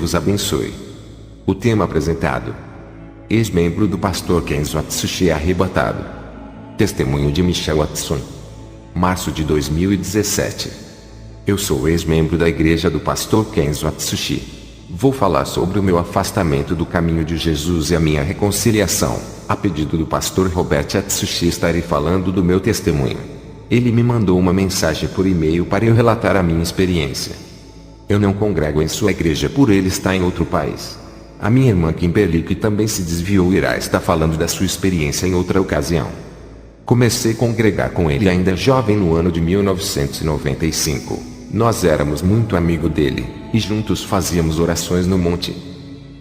vos abençoe. O tema apresentado: ex-membro do pastor Kenzo Atsushi é arrebatado. Testemunho de Michel Watson. Março de 2017. Eu sou ex-membro da igreja do pastor Kenzo Atsushi. Vou falar sobre o meu afastamento do caminho de Jesus e a minha reconciliação. A pedido do pastor Robert Atsushi, estarei falando do meu testemunho. Ele me mandou uma mensagem por e-mail para eu relatar a minha experiência. Eu não congrego em sua igreja por ele estar em outro país. A minha irmã Kimberly, que também se desviou, irá estar falando da sua experiência em outra ocasião. Comecei a congregar com ele ainda jovem no ano de 1995. Nós éramos muito amigos dele, e juntos fazíamos orações no monte.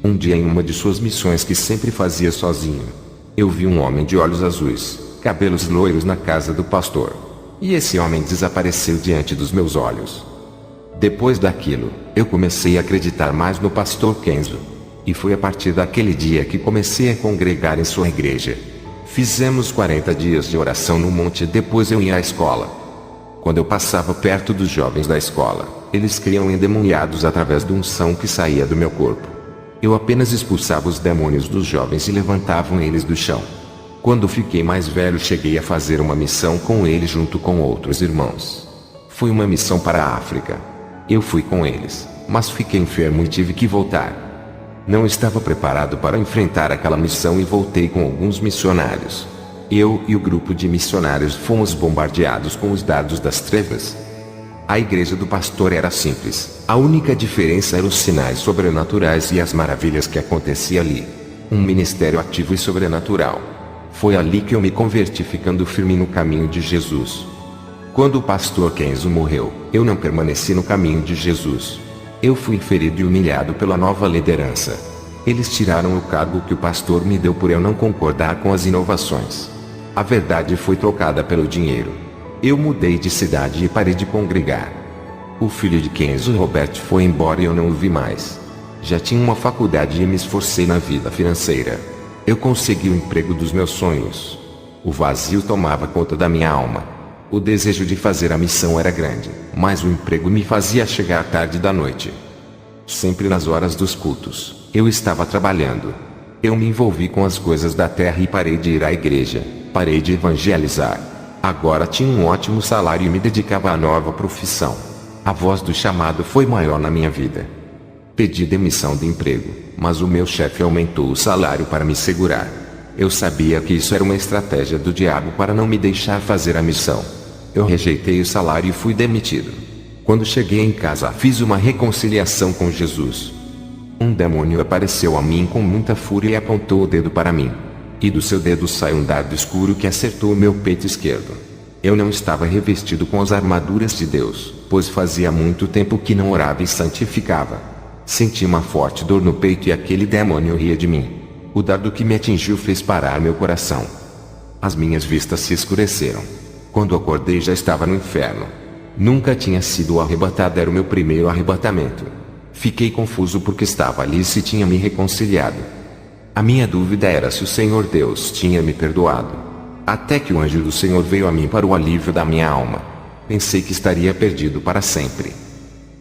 Um dia, em uma de suas missões que sempre fazia sozinho, eu vi um homem de olhos azuis, cabelos loiros na casa do pastor. E esse homem desapareceu diante dos meus olhos. Depois daquilo, eu comecei a acreditar mais no pastor Kenzo. E foi a partir daquele dia que comecei a congregar em sua igreja. Fizemos 40 dias de oração no monte e depois eu ia à escola. Quando eu passava perto dos jovens da escola, eles criam endemoniados através da unção que saía do meu corpo. Eu apenas expulsava os demônios dos jovens e levantavam eles do chão. Quando fiquei mais velho, cheguei a fazer uma missão com eles junto com outros irmãos. Foi uma missão para a África. Eu fui com eles, mas fiquei enfermo e tive que voltar. Não estava preparado para enfrentar aquela missão e voltei com alguns missionários. Eu e o grupo de missionários fomos bombardeados com os dardos das trevas. A igreja do pastor era simples. A única diferença eram os sinais sobrenaturais e as maravilhas que aconteciam ali. Um ministério ativo e sobrenatural. Foi ali que eu me converti, ficando firme no caminho de Jesus. Quando o pastor Kenzo morreu, eu não permaneci no caminho de Jesus. Eu fui ferido e humilhado pela nova liderança. Eles tiraram o cargo que o pastor me deu por eu não concordar com as inovações. A verdade foi trocada pelo dinheiro. Eu mudei de cidade e parei de congregar. O filho de Kenzo, Robert, foi embora e eu não o vi mais. Já tinha uma faculdade e me esforcei na vida financeira. Eu consegui o emprego dos meus sonhos. O vazio tomava conta da minha alma. O desejo de fazer a missão era grande, mas o emprego me fazia chegar tarde da noite. Sempre nas horas dos cultos, eu estava trabalhando. Eu me envolvi com as coisas da terra e parei de ir à igreja, parei de evangelizar. Agora tinha um ótimo salário e me dedicava à nova profissão. A voz do chamado foi maior na minha vida. Pedi demissão de emprego, mas o meu chefe aumentou o salário para me segurar. Eu sabia que isso era uma estratégia do diabo para não me deixar fazer a missão. Eu rejeitei o salário e fui demitido. Quando cheguei em casa, fiz uma reconciliação com Jesus. Um demônio apareceu a mim com muita fúria e apontou o dedo para mim. E do seu dedo saiu um dardo escuro que acertou o meu peito esquerdo. Eu não estava revestido com as armaduras de Deus, pois fazia muito tempo que não orava e santificava. Senti uma forte dor no peito e aquele demônio ria de mim. O dardo que me atingiu fez parar meu coração. As minhas vistas se escureceram. Quando acordei, já estava no inferno. Nunca tinha sido arrebatado, era o meu primeiro arrebatamento. Fiquei confuso porque estava ali e se tinha me reconciliado. A minha dúvida era se o Senhor Deus tinha me perdoado. Até que o anjo do Senhor veio a mim para o alívio da minha alma. Pensei que estaria perdido para sempre.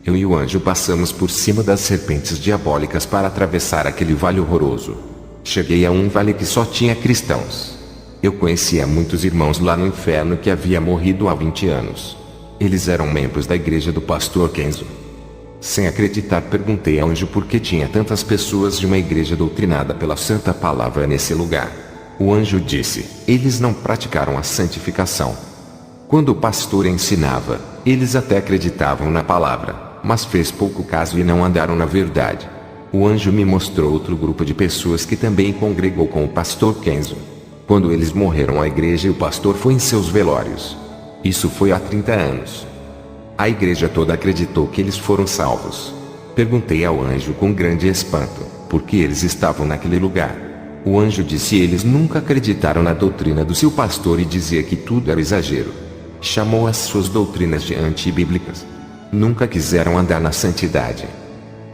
Eu e o anjo passamos por cima das serpentes diabólicas para atravessar aquele vale horroroso. Cheguei a um vale que só tinha cristãos. Eu conhecia muitos irmãos lá no inferno que haviam morrido há 20 anos. Eles eram membros da igreja do pastor Kenzo. Sem acreditar, perguntei ao anjo por que tinha tantas pessoas de uma igreja doutrinada pela santa palavra nesse lugar. O anjo disse: eles não praticaram a santificação. Quando o pastor ensinava, eles até acreditavam na palavra, mas fez pouco caso e não andaram na verdade. O anjo me mostrou outro grupo de pessoas que também congregou com o pastor Kenzo. Quando eles morreram, a igreja e o pastor foi em seus velórios. Isso foi há 30 anos. A igreja toda acreditou que eles foram salvos. Perguntei ao anjo com grande espanto, por que eles estavam naquele lugar. O anjo disse: eles nunca acreditaram na doutrina do seu pastor e dizia que tudo era exagero. Chamou as suas doutrinas de antibíblicas. Nunca quiseram andar na santidade.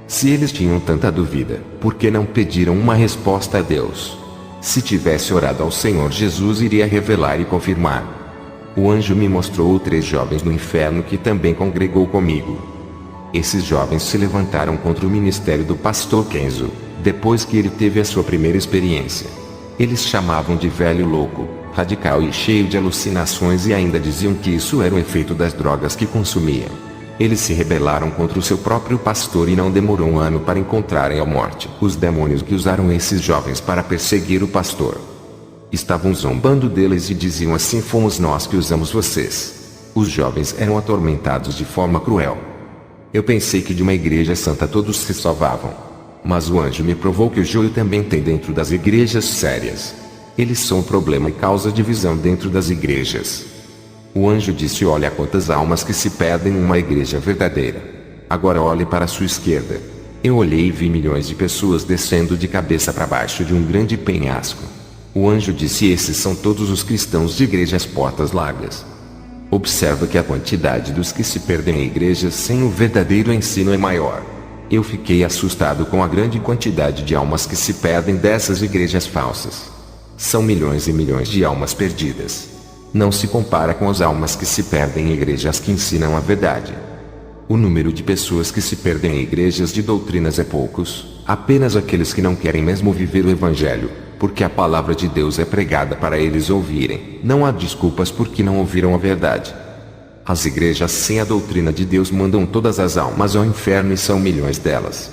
Se eles tinham tanta dúvida, por que não pediram uma resposta a Deus? Se tivesse orado ao Senhor, Jesus iria revelar e confirmar. O anjo me mostrou 3 jovens no inferno que também congregou comigo. Esses jovens se levantaram contra o ministério do pastor Kenzo, depois que ele teve a sua primeira experiência. Eles chamavam de velho louco, radical e cheio de alucinações e ainda diziam que isso era o efeito das drogas que consumia. Eles se rebelaram contra o seu próprio pastor e não demorou um ano para encontrarem a morte. Os demônios que usaram esses jovens para perseguir o pastor estavam zombando deles e diziam assim: fomos nós que usamos vocês. Os jovens eram atormentados de forma cruel. Eu pensei que de uma igreja santa todos se salvavam. Mas o anjo me provou que o joio também tem dentro das igrejas sérias. Eles são um problema e causa divisão dentro das igrejas. O anjo disse: olha quantas almas que se perdem em uma igreja verdadeira. Agora olhe para a sua esquerda. Eu olhei e vi milhões de pessoas descendo de cabeça para baixo de um grande penhasco. O anjo disse: esses são todos os cristãos de igrejas portas largas. Observa que a quantidade dos que se perdem em igrejas sem o verdadeiro ensino é maior. Eu fiquei assustado com a grande quantidade de almas que se perdem dessas igrejas falsas. São milhões e milhões de almas perdidas. Não se compara com as almas que se perdem em igrejas que ensinam a verdade. O número de pessoas que se perdem em igrejas de doutrinas é poucos, apenas aqueles que não querem mesmo viver o evangelho, porque a palavra de Deus é pregada para eles ouvirem. Não há desculpas porque não ouviram a verdade. As igrejas sem a doutrina de Deus mandam todas as almas ao inferno e são milhões delas.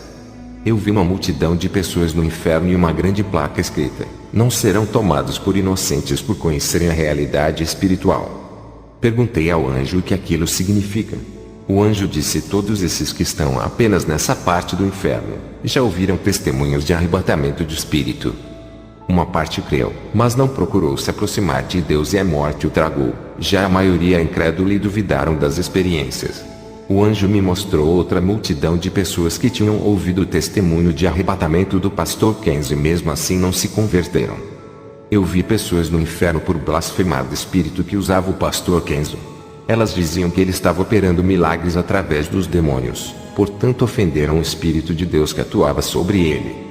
Eu vi uma multidão de pessoas no inferno e uma grande placa escrita: não serão tomados por inocentes por conhecerem a realidade espiritual. Perguntei ao anjo o que aquilo significa. O anjo disse: todos esses que estão apenas nessa parte do inferno já ouviram testemunhos de arrebatamento de espírito. Uma parte creu, mas não procurou se aproximar de Deus e a morte o tragou. Já a maioria é incrédula e duvidaram das experiências. O anjo me mostrou outra multidão de pessoas que tinham ouvido o testemunho de arrebatamento do pastor Kenzo e mesmo assim não se converteram. Eu vi pessoas no inferno por blasfemar do espírito que usava o pastor Kenzo. Elas diziam que ele estava operando milagres através dos demônios, portanto ofenderam o espírito de Deus que atuava sobre ele.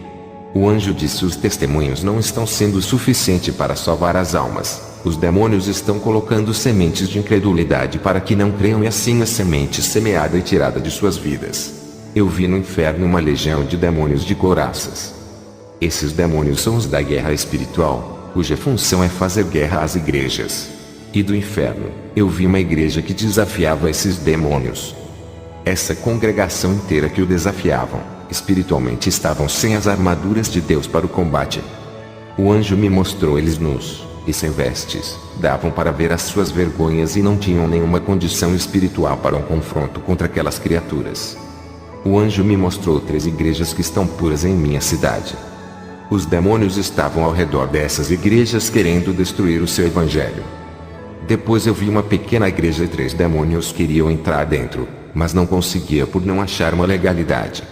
O anjo disse: os testemunhos não estão sendo suficiente para salvar as almas. Os demônios estão colocando sementes de incredulidade para que não creiam e assim a semente semeada e tirada de suas vidas. Eu vi no inferno uma legião de demônios de couraças. Esses demônios são os da guerra espiritual, cuja função é fazer guerra às igrejas. E do inferno, eu vi uma igreja que desafiava esses demônios. Essa congregação inteira que o desafiavam, espiritualmente estavam sem as armaduras de Deus para o combate. O anjo me mostrou eles nus e sem vestes, davam para ver as suas vergonhas e não tinham nenhuma condição espiritual para um confronto contra aquelas criaturas. O anjo me mostrou 3 igrejas que estão puras em minha cidade. Os demônios estavam ao redor dessas igrejas querendo destruir o seu evangelho. Depois eu vi uma pequena igreja e 3 demônios queriam entrar dentro, mas não conseguia por não achar uma legalidade.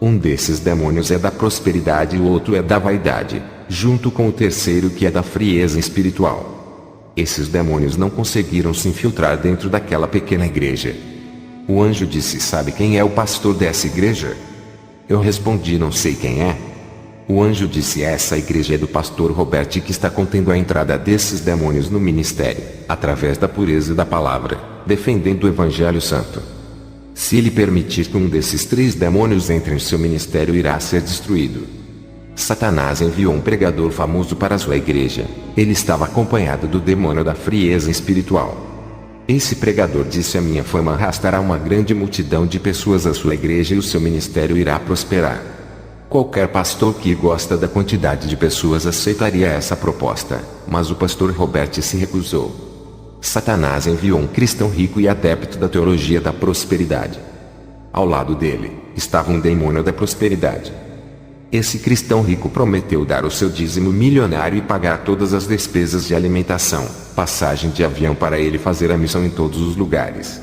Um desses demônios é da prosperidade e o outro é da vaidade, junto com o terceiro que é da frieza espiritual. Esses demônios não conseguiram se infiltrar dentro daquela pequena igreja. O anjo disse: sabe quem é o pastor dessa igreja? Eu respondi: não sei quem é. O anjo disse: essa igreja é do pastor Robert que está contendo a entrada desses demônios no ministério, através da pureza da palavra, defendendo o evangelho santo. Se ele permitir que um desses 3 demônios entre em seu ministério, irá ser destruído. Satanás enviou um pregador famoso para sua igreja. Ele estava acompanhado do demônio da frieza espiritual. Esse pregador disse: a minha fama arrastará uma grande multidão de pessoas à sua igreja e o seu ministério irá prosperar. Qualquer pastor que gosta da quantidade de pessoas aceitaria essa proposta, mas o pastor Robert se recusou. Satanás enviou um cristão rico e adepto da teologia da prosperidade. Ao lado dele, estava um demônio da prosperidade. Esse cristão rico prometeu dar o seu dízimo milionário e pagar todas as despesas de alimentação, passagem de avião para ele fazer a missão em todos os lugares.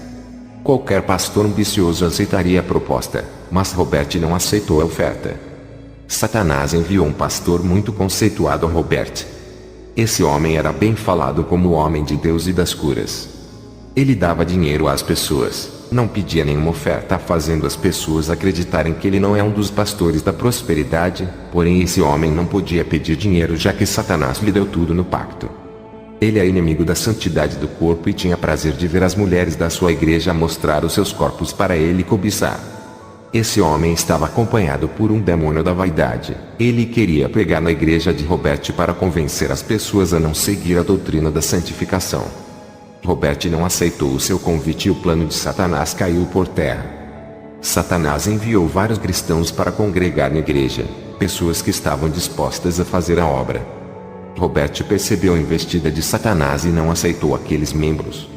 Qualquer pastor ambicioso aceitaria a proposta, mas Robert não aceitou a oferta. Satanás enviou um pastor muito conceituado a Robert. Esse homem era bem falado como o homem de Deus e das curas. Ele dava dinheiro às pessoas, não pedia nenhuma oferta, fazendo as pessoas acreditarem que ele não é um dos pastores da prosperidade, porém esse homem não podia pedir dinheiro já que Satanás lhe deu tudo no pacto. Ele é inimigo da santidade do corpo e tinha prazer de ver as mulheres da sua igreja mostrar os seus corpos para ele cobiçar. Esse homem estava acompanhado por um demônio da vaidade. Ele queria pregar na igreja de Robert para convencer as pessoas a não seguir a doutrina da santificação. Robert não aceitou o seu convite e o plano de Satanás caiu por terra. Satanás enviou vários cristãos para congregar na igreja, pessoas que estavam dispostas a fazer a obra. Robert percebeu a investida de Satanás e não aceitou aqueles membros.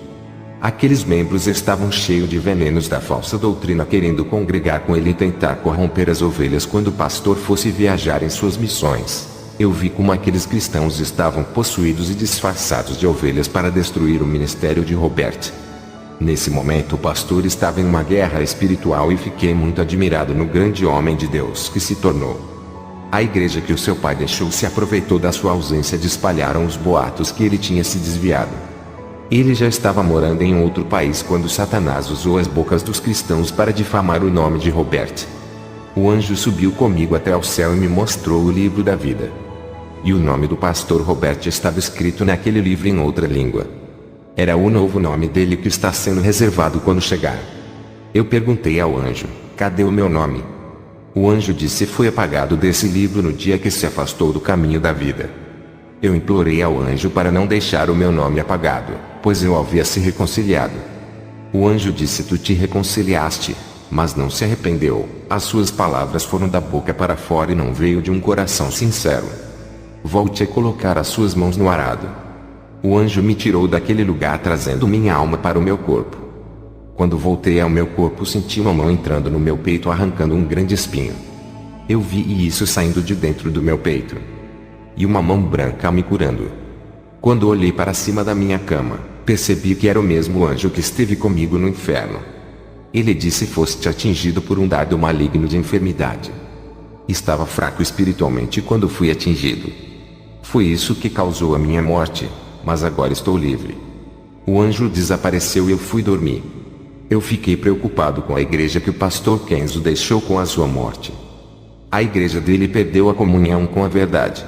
Aqueles membros estavam cheios de venenos da falsa doutrina, querendo congregar com ele e tentar corromper as ovelhas quando o pastor fosse viajar em suas missões. Eu vi como aqueles cristãos estavam possuídos e disfarçados de ovelhas para destruir o ministério de Robert. Nesse momento o pastor estava em uma guerra espiritual e fiquei muito admirado no grande homem de Deus que se tornou. A igreja que o seu pai deixou se aproveitou da sua ausência e espalharam os boatos que ele tinha se desviado. Ele já estava morando em outro país quando Satanás usou as bocas dos cristãos para difamar o nome de Robert. O anjo subiu comigo até ao céu e me mostrou o livro da vida. E o nome do pastor Robert estava escrito naquele livro em outra língua. Era o novo nome dele que está sendo reservado quando chegar. Eu perguntei ao anjo: cadê o meu nome? O anjo disse: foi apagado desse livro no dia que se afastou do caminho da vida. Eu implorei ao anjo para não deixar o meu nome apagado, pois eu havia se reconciliado. O anjo disse: tu te reconciliaste, mas não se arrependeu. As suas palavras foram da boca para fora e não veio de um coração sincero. Volte a colocar as suas mãos no arado. O anjo me tirou daquele lugar trazendo minha alma para o meu corpo. Quando voltei ao meu corpo, senti uma mão entrando no meu peito arrancando um grande espinho. Eu vi isso saindo de dentro do meu peito. E uma mão branca me curando. Quando olhei para cima da minha cama, percebi que era o mesmo anjo que esteve comigo no inferno. Ele disse: foste atingido por um dardo maligno de enfermidade. Estava fraco espiritualmente quando fui atingido. Foi isso que causou a minha morte, mas agora estou livre. O anjo desapareceu e eu fui dormir. Eu fiquei preocupado com a igreja que o pastor Kenzo deixou com a sua morte. A igreja dele perdeu a comunhão com a verdade.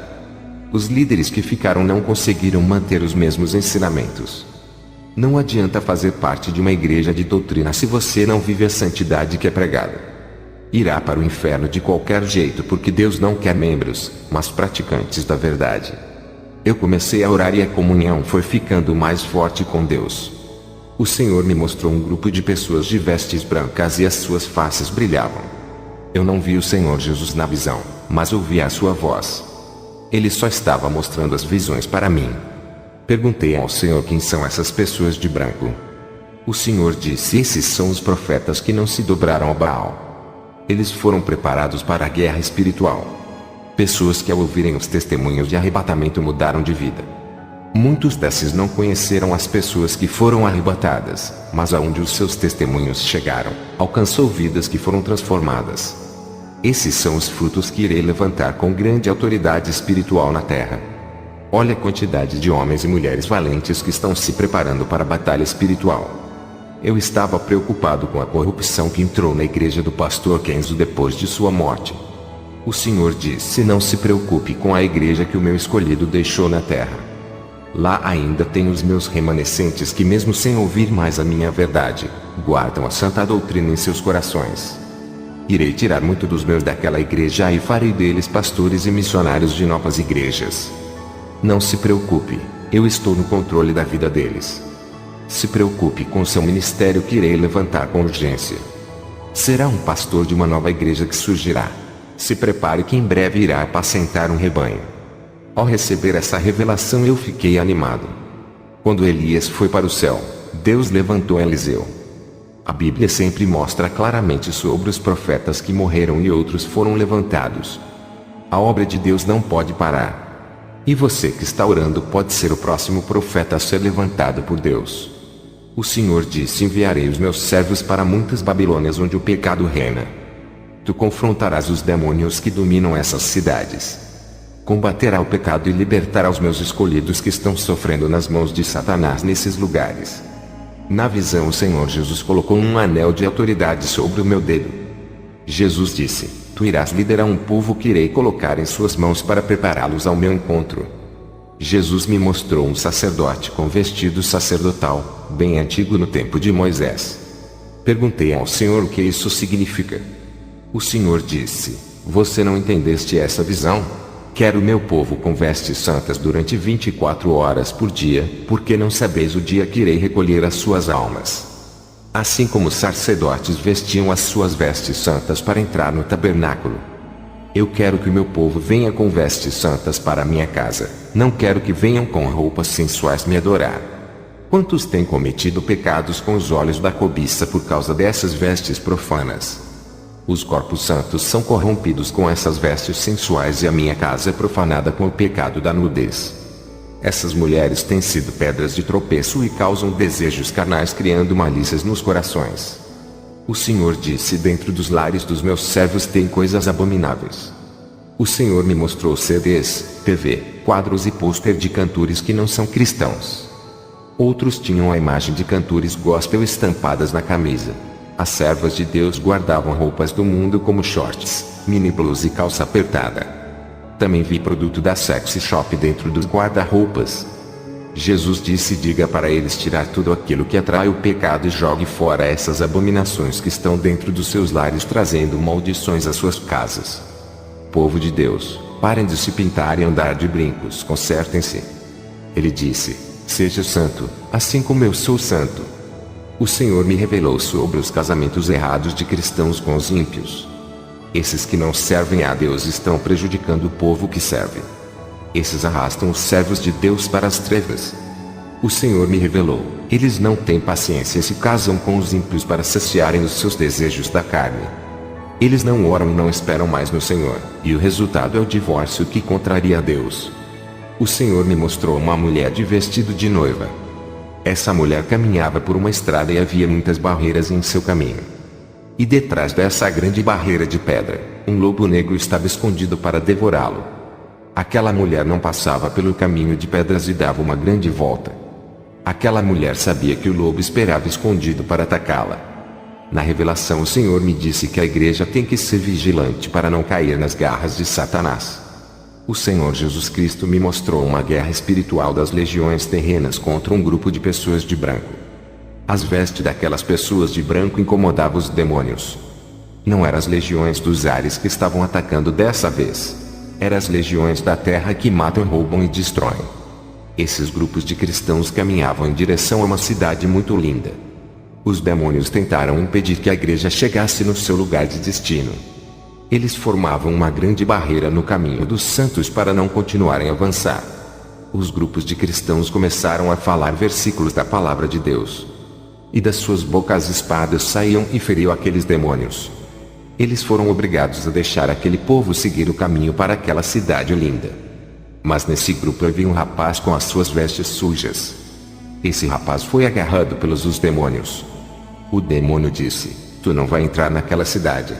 Os líderes que ficaram não conseguiram manter os mesmos ensinamentos. Não adianta fazer parte de uma igreja de doutrina se você não vive a santidade que é pregada. Irá para o inferno de qualquer jeito, porque Deus não quer membros, mas praticantes da verdade. Eu comecei a orar e a comunhão foi ficando mais forte com Deus. O Senhor me mostrou um grupo de pessoas de vestes brancas e as suas faces brilhavam. Eu não vi o Senhor Jesus na visão, mas ouvi a sua voz. Ele só estava mostrando as visões para mim. Perguntei ao Senhor: quem são essas pessoas de branco? O Senhor disse: esses são os profetas que não se dobraram a Baal. Eles foram preparados para a guerra espiritual. Pessoas que ao ouvirem os testemunhos de arrebatamento mudaram de vida. Muitos desses não conheceram as pessoas que foram arrebatadas, mas aonde os seus testemunhos chegaram, alcançou vidas que foram transformadas. Esses são os frutos que irei levantar com grande autoridade espiritual na terra. Olha a quantidade de homens e mulheres valentes que estão se preparando para a batalha espiritual. Eu estava preocupado com a corrupção que entrou na igreja do pastor Kenzo depois de sua morte. O Senhor disse: não se preocupe com a igreja que o meu escolhido deixou na terra. Lá ainda tem os meus remanescentes que, mesmo sem ouvir mais a minha verdade, guardam a santa doutrina em seus corações. Irei tirar muito dos meus daquela igreja e farei deles pastores e missionários de novas igrejas. Não se preocupe, eu estou no controle da vida deles. Se preocupe com seu ministério que irei levantar com urgência. Será um pastor de uma nova igreja que surgirá. Se prepare que em breve irá apacentar um rebanho. Ao receber essa revelação eu fiquei animado. Quando Elias foi para o céu, Deus levantou Eliseu. A Bíblia sempre mostra claramente sobre os profetas que morreram e outros foram levantados. A obra de Deus não pode parar. E você que está orando pode ser o próximo profeta a ser levantado por Deus. O Senhor disse: enviarei os meus servos para muitas Babilônias onde o pecado reina. Tu confrontarás os demônios que dominam essas cidades. Combaterá o pecado e libertará os meus escolhidos que estão sofrendo nas mãos de Satanás nesses lugares. Na visão o Senhor Jesus colocou um anel de autoridade sobre o meu dedo. Jesus disse: tu irás liderar um povo que irei colocar em suas mãos para prepará-los ao meu encontro. Jesus me mostrou um sacerdote com vestido sacerdotal, bem antigo no tempo de Moisés. Perguntei ao Senhor o que isso significa. O Senhor disse: você não entendeste essa visão? Quero o meu povo com vestes santas durante 24 horas por dia, porque não sabeis o dia que irei recolher as suas almas. Assim como os sacerdotes vestiam as suas vestes santas para entrar no tabernáculo. Eu quero que o meu povo venha com vestes santas para a minha casa, não quero que venham com roupas sensuais me adorar. Quantos têm cometido pecados com os olhos da cobiça por causa dessas vestes profanas? Os corpos santos são corrompidos com essas vestes sensuais e a minha casa é profanada com o pecado da nudez. Essas mulheres têm sido pedras de tropeço e causam desejos carnais, criando malícias nos corações. O Senhor disse: dentro dos lares dos meus servos tem coisas abomináveis. O Senhor me mostrou CDs, TV, quadros e pôster de cantores que não são cristãos. Outros tinham a imagem de cantores gospel estampadas na camisa. As servas de Deus guardavam roupas do mundo como shorts, mini blues e calça apertada. Também vi produto da sexy shop dentro dos guarda-roupas. Jesus disse: diga para eles tirar tudo aquilo que atrai o pecado e jogue fora essas abominações que estão dentro dos seus lares, trazendo maldições às suas casas. Povo de Deus, parem de se pintar e andar de brincos, consertem-se. Ele disse: seja santo, assim como eu sou santo. O Senhor me revelou sobre os casamentos errados de cristãos com os ímpios. Esses que não servem a Deus estão prejudicando o povo que serve. Esses arrastam os servos de Deus para as trevas. O Senhor me revelou: eles não têm paciência e se casam com os ímpios para saciarem os seus desejos da carne. Eles não oram e não esperam mais no Senhor, e o resultado é o divórcio que contraria a Deus. O Senhor me mostrou uma mulher de vestido de noiva. Essa mulher caminhava por uma estrada e havia muitas barreiras em seu caminho. E detrás dessa grande barreira de pedra, um lobo negro estava escondido para devorá-lo. Aquela mulher não passava pelo caminho de pedras e dava uma grande volta. Aquela mulher sabia que o lobo esperava escondido para atacá-la. Na revelação, o Senhor me disse que a igreja tem que ser vigilante para não cair nas garras de Satanás. O Senhor Jesus Cristo me mostrou uma guerra espiritual das legiões terrenas contra um grupo de pessoas de branco. As vestes daquelas pessoas de branco incomodavam os demônios. Não eram as legiões dos ares que estavam atacando dessa vez. Eram as legiões da terra que matam, roubam e destroem. Esses grupos de cristãos caminhavam em direção a uma cidade muito linda. Os demônios tentaram impedir que a igreja chegasse no seu lugar de destino. Eles formavam uma grande barreira no caminho dos santos para não continuarem a avançar. Os grupos de cristãos começaram a falar versículos da palavra de Deus. E das suas bocas espadas saíam e feriam aqueles demônios. Eles foram obrigados a deixar aquele povo seguir o caminho para aquela cidade linda. Mas nesse grupo havia um rapaz com as suas vestes sujas. Esse rapaz foi agarrado pelos os demônios. O demônio disse: tu não vai entrar naquela cidade.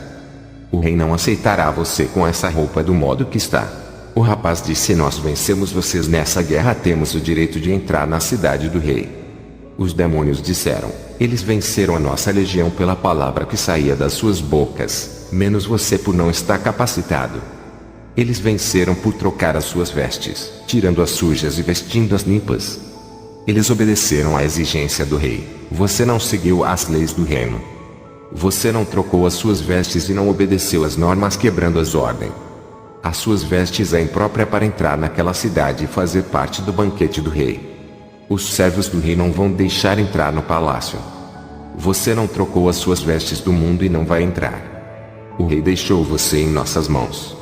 O rei não aceitará você com essa roupa do modo que está. O rapaz disse: nós vencemos vocês nessa guerra, temos o direito de entrar na cidade do rei. Os demônios disseram: eles venceram a nossa legião pela palavra que saía das suas bocas, menos você por não estar capacitado. Eles venceram por trocar as suas vestes, tirando as sujas e vestindo as limpas. Eles obedeceram à exigência do rei. Você não seguiu as leis do reino. Você não trocou as suas vestes e não obedeceu às normas, quebrando as ordens. As suas vestes é imprópria para entrar naquela cidade e fazer parte do banquete do rei. Os servos do rei não vão deixar entrar no palácio. Você não trocou as suas vestes do mundo e não vai entrar. O rei deixou você em nossas mãos.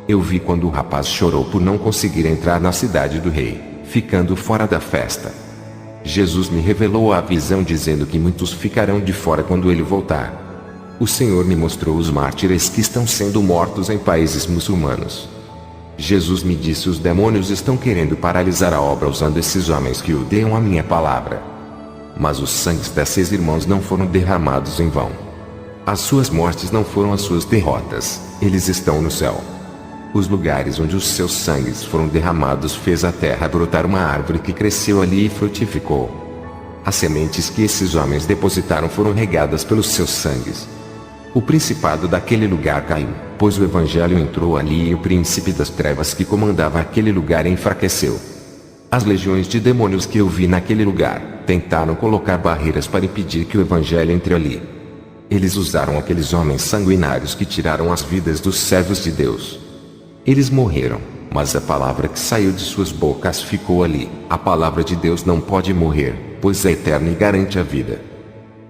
Eu vi quando o rapaz chorou por não conseguir entrar na cidade do rei, ficando fora da festa. Jesus me revelou a visão dizendo que muitos ficarão de fora quando ele voltar. O Senhor me mostrou os mártires que estão sendo mortos em países muçulmanos. Jesus me disse: os demônios estão querendo paralisar a obra usando esses homens que odeiam a minha palavra. Mas os sangues desses irmãos não foram derramados em vão. As suas mortes não foram as suas derrotas, eles estão no céu. Os lugares onde os seus sangues foram derramados fez a terra brotar uma árvore que cresceu ali e frutificou. As sementes que esses homens depositaram foram regadas pelos seus sangues. O principado daquele lugar caiu, pois o evangelho entrou ali e o príncipe das trevas que comandava aquele lugar enfraqueceu. As legiões de demônios que eu vi naquele lugar tentaram colocar barreiras para impedir que o evangelho entre ali. Eles usaram aqueles homens sanguinários que tiraram as vidas dos servos de Deus. Eles morreram, mas a palavra que saiu de suas bocas ficou ali. A palavra de Deus não pode morrer, pois é eterna e garante a vida.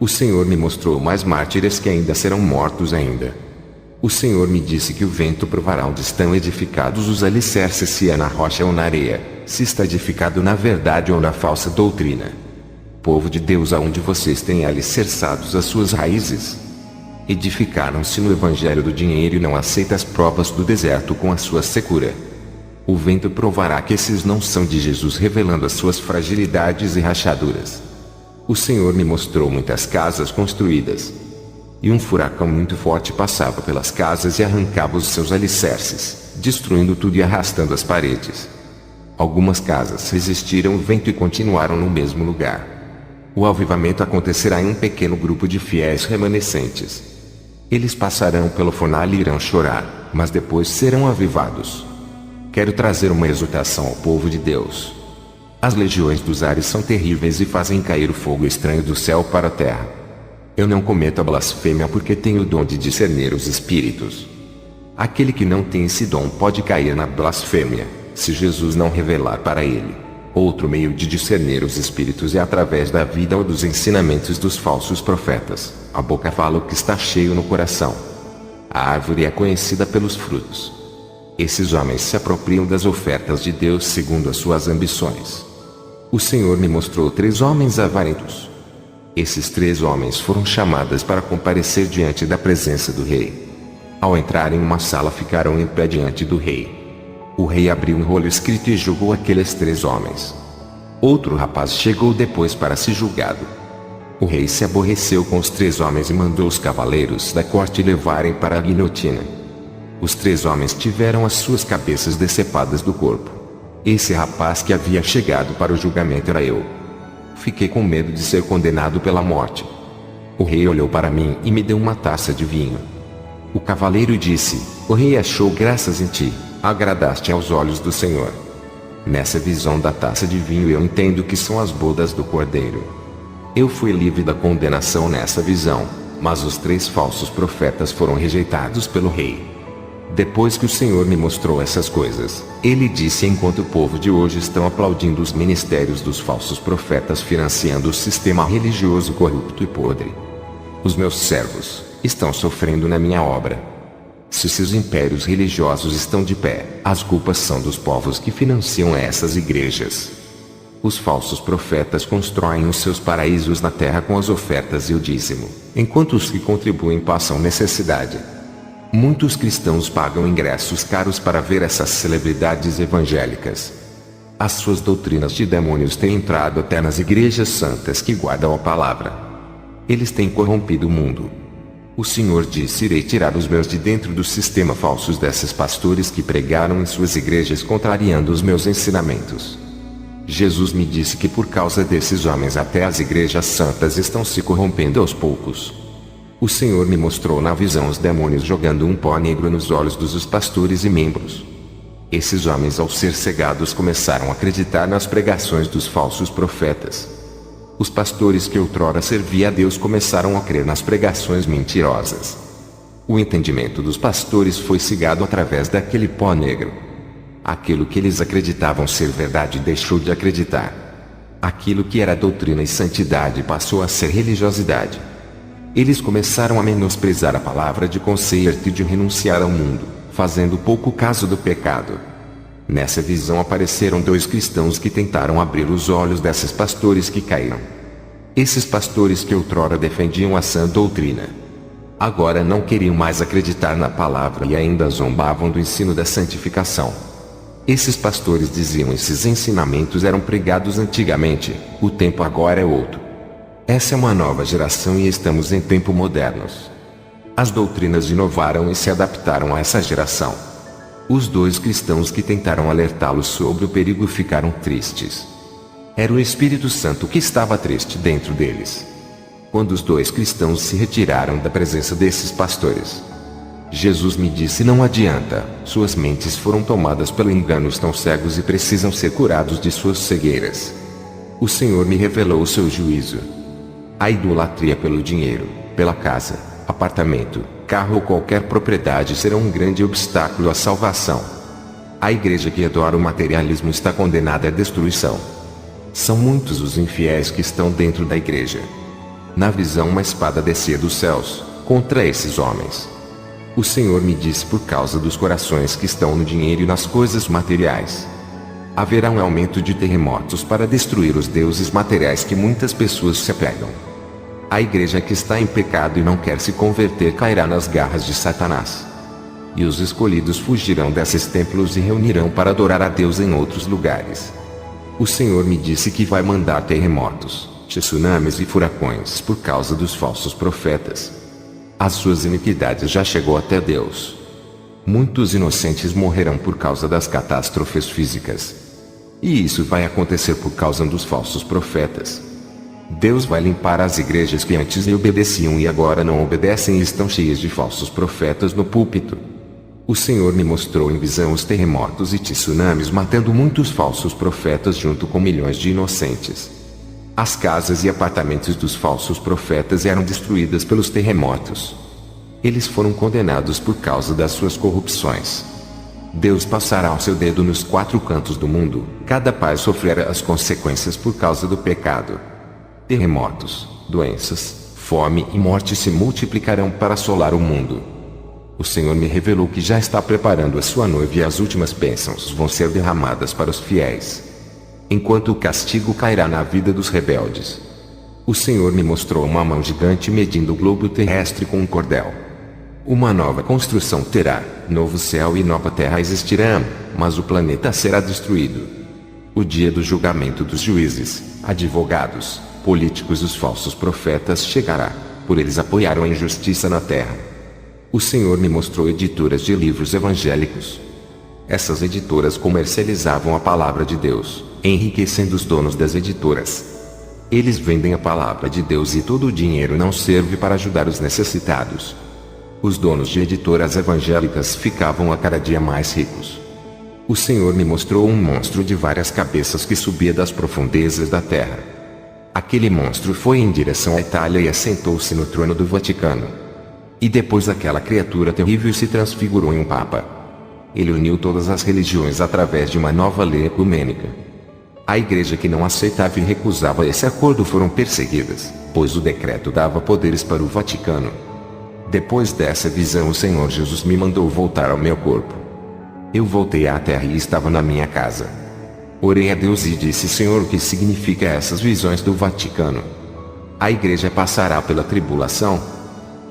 O Senhor me mostrou mais mártires que ainda serão mortos ainda. O Senhor me disse que o vento provará onde estão edificados os alicerces, se é na rocha ou na areia, se está edificado na verdade ou na falsa doutrina. Povo de Deus, aonde vocês têm alicerçados as suas raízes? Edificaram-se no evangelho do dinheiro e não aceita as provas do deserto com a sua secura. O vento provará que esses não são de Jesus, revelando as suas fragilidades e rachaduras. O Senhor me mostrou muitas casas construídas. E um furacão muito forte passava pelas casas e arrancava os seus alicerces, destruindo tudo e arrastando as paredes. Algumas casas resistiram ao vento e continuaram no mesmo lugar. O avivamento acontecerá em um pequeno grupo de fiéis remanescentes. Eles passarão pelo fornalha e irão chorar, mas depois serão avivados. Quero trazer uma exortação ao povo de Deus. As legiões dos ares são terríveis e fazem cair o fogo estranho do céu para a terra. Eu não cometo a blasfêmia porque tenho o dom de discernir os espíritos. Aquele que não tem esse dom pode cair na blasfêmia, se Jesus não revelar para ele. Outro meio de discernir os espíritos é através da vida ou dos ensinamentos dos falsos profetas. A boca fala o que está cheio no coração. A árvore é conhecida pelos frutos. Esses homens se apropriam das ofertas de Deus segundo as suas ambições. O Senhor me mostrou 3 homens avarentos. Esses 3 homens foram chamados para comparecer diante da presença do rei. Ao entrar em uma sala, ficaram em pé diante do rei. O rei abriu um rolo escrito e julgou aqueles 3 homens. Outro rapaz chegou depois para ser julgado. O rei se aborreceu com os 3 homens e mandou os cavaleiros da corte levarem para a guilhotina. Os 3 homens tiveram as suas cabeças decepadas do corpo. Esse rapaz que havia chegado para o julgamento era eu. Fiquei com medo de ser condenado pela morte. O rei olhou para mim e me deu uma taça de vinho. O cavaleiro disse: o rei achou graças em ti, agradaste aos olhos do Senhor. Nessa visão da taça de vinho eu entendo que são as bodas do Cordeiro. Eu fui livre da condenação nessa visão, mas os 3 falsos profetas foram rejeitados pelo rei. Depois que o Senhor me mostrou essas coisas, ele disse: enquanto o povo de hoje estão aplaudindo os ministérios dos falsos profetas financiando o sistema religioso corrupto e podre, os meus servos estão sofrendo na minha obra. Se seus impérios religiosos estão de pé, as culpas são dos povos que financiam essas igrejas. Os falsos profetas constroem os seus paraísos na terra com as ofertas e o dízimo, enquanto os que contribuem passam necessidade. Muitos cristãos pagam ingressos caros para ver essas celebridades evangélicas. As suas doutrinas de demônios têm entrado até nas igrejas santas que guardam a palavra. Eles têm corrompido o mundo. O Senhor disse: irei tirar os meus de dentro do sistema falsos desses pastores que pregaram em suas igrejas contrariando os meus ensinamentos. Jesus me disse que por causa desses homens até as igrejas santas estão se corrompendo aos poucos. O Senhor me mostrou na visão os demônios jogando um pó negro nos olhos dos pastores e membros. Esses homens, ao ser cegados, começaram a acreditar nas pregações dos falsos profetas. Os pastores que outrora serviam a Deus começaram a crer nas pregações mentirosas. O entendimento dos pastores foi cegado através daquele pó negro. Aquilo que eles acreditavam ser verdade deixou de acreditar. Aquilo que era doutrina e santidade passou a ser religiosidade. Eles começaram a menosprezar a palavra de conserto e de renunciar ao mundo, fazendo pouco caso do pecado. Nessa visão apareceram 2 cristãos que tentaram abrir os olhos desses pastores que caíram. Esses pastores que outrora defendiam a sã doutrina, agora não queriam mais acreditar na palavra e ainda zombavam do ensino da santificação. Esses pastores diziam: esses ensinamentos eram pregados antigamente, o tempo agora é outro. Essa é uma nova geração e estamos em tempos modernos. As doutrinas inovaram e se adaptaram a essa geração. Os 2 cristãos que tentaram alertá-los sobre o perigo ficaram tristes. Era o Espírito Santo que estava triste dentro deles. Quando os 2 cristãos se retiraram da presença desses pastores, Jesus me disse: não adianta, suas mentes foram tomadas pelo engano, estão cegos e precisam ser curados de suas cegueiras. O Senhor me revelou o seu juízo. A idolatria pelo dinheiro, pela casa, apartamento, carro ou qualquer propriedade será um grande obstáculo à salvação. A igreja que adora o materialismo está condenada à destruição. São muitos os infiéis que estão dentro da igreja. Na visão, uma espada descia dos céus contra esses homens. O Senhor me disse: por causa dos corações que estão no dinheiro e nas coisas materiais, haverá um aumento de terremotos para destruir os deuses materiais que muitas pessoas se apegam. A igreja que está em pecado e não quer se converter cairá nas garras de Satanás. E os escolhidos fugirão desses templos e reunirão para adorar a Deus em outros lugares. O Senhor me disse que vai mandar terremotos, tsunamis e furacões por causa dos falsos profetas. As suas iniquidades já chegou até Deus. Muitos inocentes morrerão por causa das catástrofes físicas. E isso vai acontecer por causa dos falsos profetas. Deus vai limpar as igrejas que antes lhe obedeciam e agora não obedecem e estão cheias de falsos profetas no púlpito. O Senhor me mostrou em visão os terremotos e tsunamis matando muitos falsos profetas junto com milhões de inocentes. As casas e apartamentos dos falsos profetas eram destruídas pelos terremotos. Eles foram condenados por causa das suas corrupções. Deus passará o seu dedo nos 4 cantos do mundo, cada pai sofrerá as consequências por causa do pecado. Terremotos, doenças, fome e morte se multiplicarão para assolar o mundo. O Senhor me revelou que já está preparando a sua noiva e as últimas bênçãos vão ser derramadas para os fiéis, enquanto o castigo cairá na vida dos rebeldes. O Senhor me mostrou uma mão gigante medindo o globo terrestre com um cordel. Uma nova construção terá, novo céu e nova terra existirão, mas o planeta será destruído. O dia do julgamento dos juízes, advogados, políticos e os falsos profetas chegará, por eles apoiaram a injustiça na terra. O Senhor me mostrou editoras de livros evangélicos. Essas editoras comercializavam a palavra de Deus, enriquecendo os donos das editoras. Eles vendem a palavra de Deus e todo o dinheiro não serve para ajudar os necessitados. Os donos de editoras evangélicas ficavam a cada dia mais ricos. O Senhor me mostrou um monstro de várias cabeças que subia das profundezas da terra. Aquele monstro foi em direção à Itália e assentou-se no trono do Vaticano. E depois aquela criatura terrível se transfigurou em um papa. Ele uniu todas as religiões através de uma nova lei ecumênica. A igreja que não aceitava e recusava esse acordo foram perseguidas, pois o decreto dava poderes para o Vaticano. Depois dessa visão, o Senhor Jesus me mandou voltar ao meu corpo. Eu voltei à terra e estava na minha casa. Orei a Deus e disse: Senhor, o que significa essas visões do Vaticano? A igreja passará pela tribulação?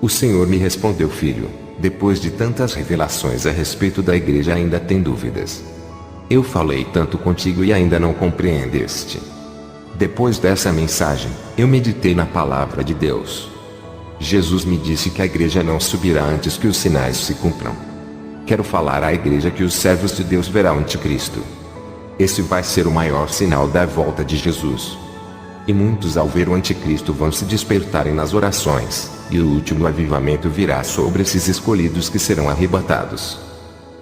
O Senhor me respondeu: filho, depois de tantas revelações a respeito da igreja ainda tem dúvidas. Eu falei tanto contigo e ainda não compreendeste. Depois dessa mensagem, eu meditei na palavra de Deus. Jesus me disse que a igreja não subirá antes que os sinais se cumpram. Quero falar à igreja que os servos de Deus verão o anticristo. Esse vai ser o maior sinal da volta de Jesus. E muitos ao ver o anticristo vão se despertarem nas orações, e o último avivamento virá sobre esses escolhidos que serão arrebatados.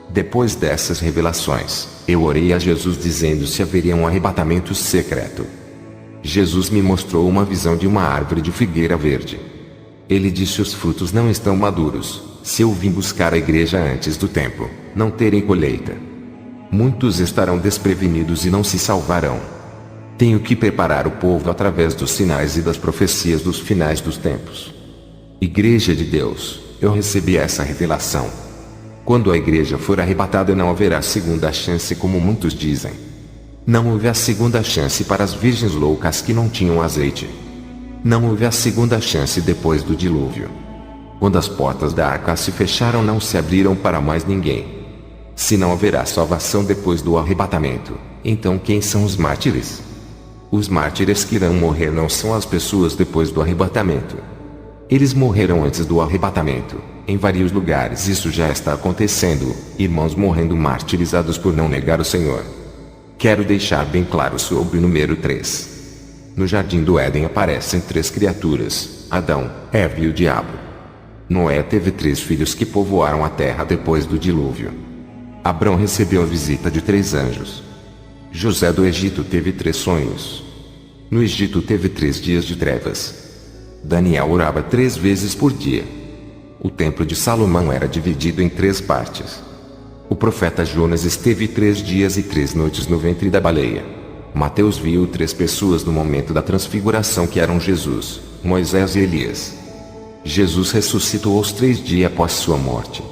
Depois dessas revelações, eu orei a Jesus dizendo se haveria um arrebatamento secreto. Jesus me mostrou uma visão de uma árvore de figueira verde. Ele disse: os frutos não estão maduros. Se eu vim buscar a igreja antes do tempo, não terem colheita. Muitos estarão desprevenidos e não se salvarão. Tenho que preparar o povo através dos sinais e das profecias dos finais dos tempos. Igreja de Deus, eu recebi essa revelação. Quando a igreja for arrebatada, não haverá segunda chance, como muitos dizem. Não houve a segunda chance para as virgens loucas que não tinham azeite. Não houve a segunda chance depois do dilúvio. Quando as portas da arca se fecharam, não se abriram para mais ninguém. Se não haverá salvação depois do arrebatamento, então quem são os mártires? Os mártires que irão morrer não são as pessoas depois do arrebatamento. Eles morreram antes do arrebatamento. Em vários lugares isso já está acontecendo, irmãos morrendo martirizados por não negar o Senhor. Quero deixar bem claro sobre o número 3. No jardim do Éden aparecem 3 criaturas: Adão, Eva e o diabo. Noé teve 3 filhos que povoaram a terra depois do dilúvio. Abrão recebeu a visita de 3 anjos. José do Egito teve 3 sonhos. No Egito teve 3 dias de trevas. Daniel orava 3 vezes por dia. O templo de Salomão era dividido em 3 partes. O profeta Jonas esteve 3 dias e 3 noites no ventre da baleia. Mateus viu 3 pessoas no momento da transfiguração que eram Jesus, Moisés e Elias. Jesus ressuscitou aos 3 dias após sua morte.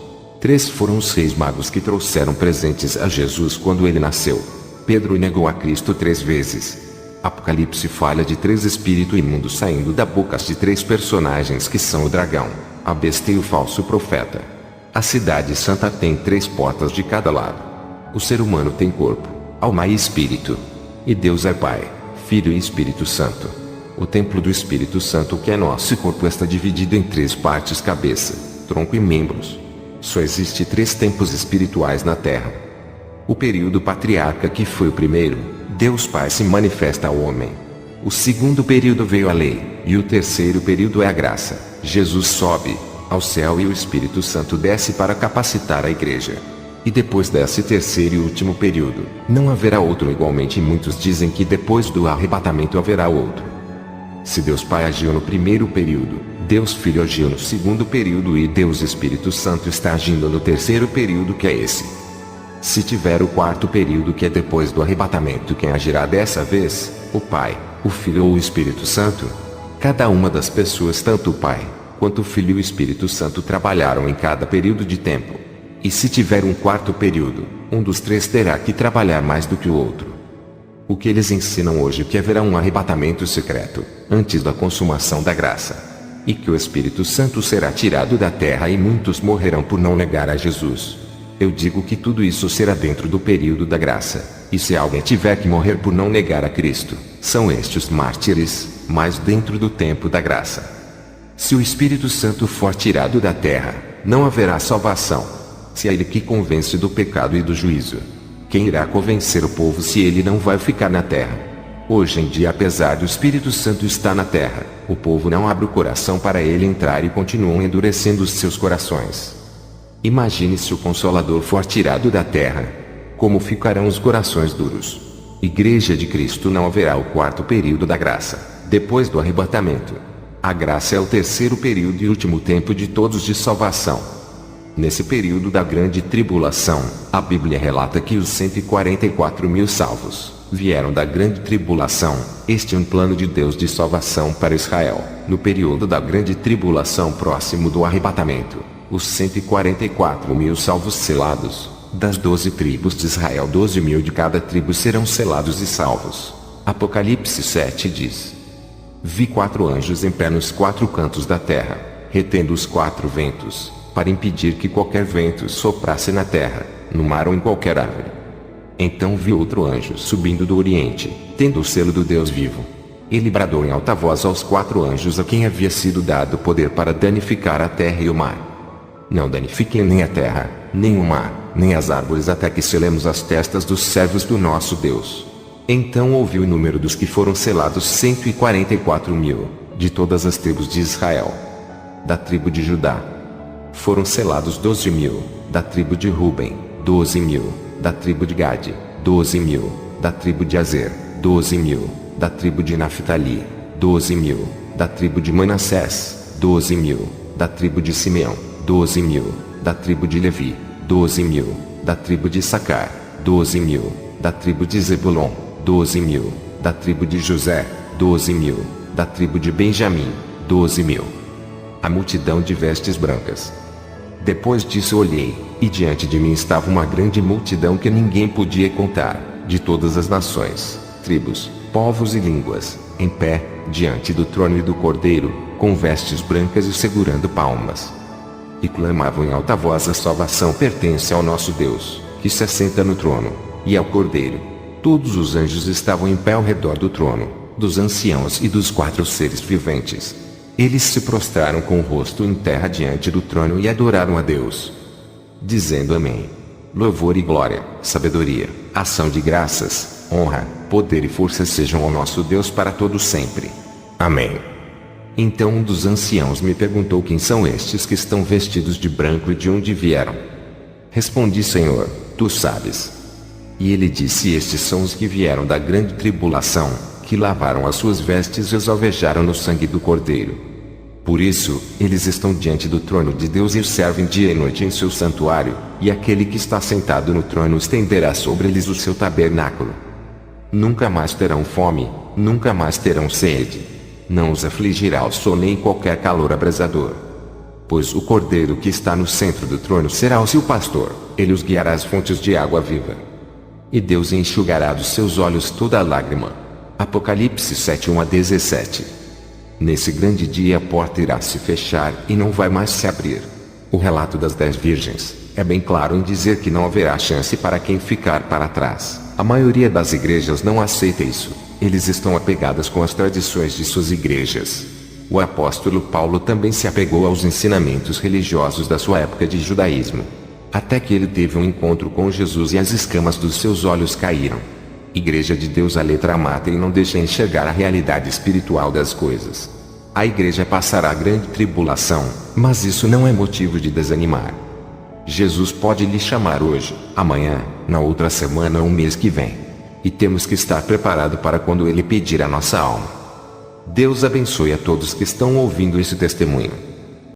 3 foram os 6 magos que trouxeram presentes a Jesus quando ele nasceu. Pedro negou a Cristo 3 vezes. Apocalipse fala de 3 espíritos imundos saindo da boca de 3 personagens que são o dragão, a besta e o falso profeta. A cidade santa tem 3 portas de cada lado. O ser humano tem corpo, alma e espírito. E Deus é Pai, Filho e Espírito Santo. O templo do Espírito Santo, que é nosso corpo, está dividido em 3 partes: cabeça, tronco e membros. Só existe 3 tempos espirituais na Terra. O período patriarca, que foi o primeiro, Deus Pai se manifesta ao homem. O segundo período veio a lei, e o terceiro período é a graça. Jesus sobe ao céu e o Espírito Santo desce para capacitar a igreja. E depois desse terceiro e último período, não haverá outro. Igualmente, muitos dizem que depois do arrebatamento haverá outro. Se Deus Pai agiu no primeiro período, Deus Filho agiu no segundo período e Deus Espírito Santo está agindo no terceiro período, que é esse. Se tiver o quarto período, que é depois do arrebatamento, quem agirá dessa vez? O Pai, o Filho ou o Espírito Santo? Cada uma das pessoas, tanto o Pai quanto o Filho e o Espírito Santo, trabalharam em cada período de tempo. E se tiver um quarto período, um dos 3 terá que trabalhar mais do que o outro. O que eles ensinam hoje é que haverá um arrebatamento secreto, antes da consumação da graça. E que o Espírito Santo será tirado da terra e muitos morrerão por não negar a Jesus. Eu digo que tudo isso será dentro do período da graça. E se alguém tiver que morrer por não negar a Cristo, são estes mártires, mas dentro do tempo da graça. Se o Espírito Santo for tirado da terra, não haverá salvação. Se é ele que convence do pecado e do juízo, quem irá convencer o povo se ele não vai ficar na terra? Hoje em dia, apesar do Espírito Santo estar na terra, o povo não abre o coração para ele entrar e continuam endurecendo os seus corações. Imagine se o Consolador for tirado da terra. Como ficarão os corações duros? Igreja de Cristo, não haverá o quarto período da graça, depois do arrebatamento. A graça é o terceiro período e último tempo de todos de salvação. Nesse período da grande tribulação, a Bíblia relata que os 144.000 salvos vieram da grande tribulação. Este é um plano de Deus de salvação para Israel. No período da grande tribulação, próximo do arrebatamento, os 144.000 salvos selados, das 12 tribos de Israel, 12.000 de cada tribo serão selados e salvos. Apocalipse 7 diz: Vi 4 anjos em pé nos 4 cantos da terra, retendo os 4 ventos, para impedir que qualquer vento soprasse na terra, no mar ou em qualquer árvore. Então vi outro anjo subindo do oriente, tendo o selo do Deus vivo. Ele bradou em alta voz aos 4 anjos a quem havia sido dado poder para danificar a terra e o mar: Não danifiquem nem a terra, nem o mar, nem as árvores, até que selemos as testas dos servos do nosso Deus. Então ouvi o número dos que foram selados: 144.000, de todas as tribos de Israel. Da tribo de Judá foram selados 12.000, da tribo de Ruben, 12.000, da tribo de Gade, 12.000, da tribo de Azer, 12.000, da tribo de Naftali, 12.000, da tribo de Manassés, 12.000, da tribo de Simeão, 12.000, da tribo de Levi, 12.000, da tribo de Issacar, 12.000, da tribo de Zebulon, 12.000, da tribo de José, 12.000, da tribo de Benjamim, 12.000. A multidão de vestes brancas. Depois disso olhei, e diante de mim estava uma grande multidão que ninguém podia contar, de todas as nações, tribos, povos e línguas, em pé, diante do trono e do Cordeiro, com vestes brancas e segurando palmas. E clamavam em alta voz: A salvação pertence ao nosso Deus, que se assenta no trono, e ao Cordeiro. Todos os anjos estavam em pé ao redor do trono, dos anciãos e dos 4 seres viventes. Eles se prostraram com o rosto em terra diante do trono e adoraram a Deus, dizendo: Amém. Louvor e glória, sabedoria, ação de graças, honra, poder e força sejam ao nosso Deus para todo sempre. Amém. Então um dos anciãos me perguntou: quem são estes que estão vestidos de branco e de onde vieram? Respondi: Senhor, tu sabes. E ele disse: estes são os que vieram da grande tribulação, que lavaram as suas vestes e as alvejaram no sangue do Cordeiro. Por isso, eles estão diante do trono de Deus e o servem dia e noite em seu santuário, e aquele que está sentado no trono estenderá sobre eles o seu tabernáculo. Nunca mais terão fome, nunca mais terão sede. Não os afligirá o sol nem qualquer calor abrasador. Pois o Cordeiro que está no centro do trono será o seu pastor, ele os guiará às fontes de água viva. E Deus enxugará dos seus olhos toda lágrima. Apocalipse 7:1-17. Nesse grande dia a porta irá se fechar e não vai mais se abrir. O relato das 10 virgens é bem claro em dizer que não haverá chance para quem ficar para trás. A maioria das igrejas não aceita isso. Eles estão apegadas com as tradições de suas igrejas. O apóstolo Paulo também se apegou aos ensinamentos religiosos da sua época de judaísmo. Até que ele teve um encontro com Jesus e as escamas dos seus olhos caíram. Igreja de Deus, a letra mata e não deixa enxergar a realidade espiritual das coisas. A igreja passará a grande tribulação, mas isso não é motivo de desanimar. Jesus pode lhe chamar hoje, amanhã, na outra semana ou mês que vem. E temos que estar preparado para quando ele pedir a nossa alma. Deus abençoe a todos que estão ouvindo esse testemunho.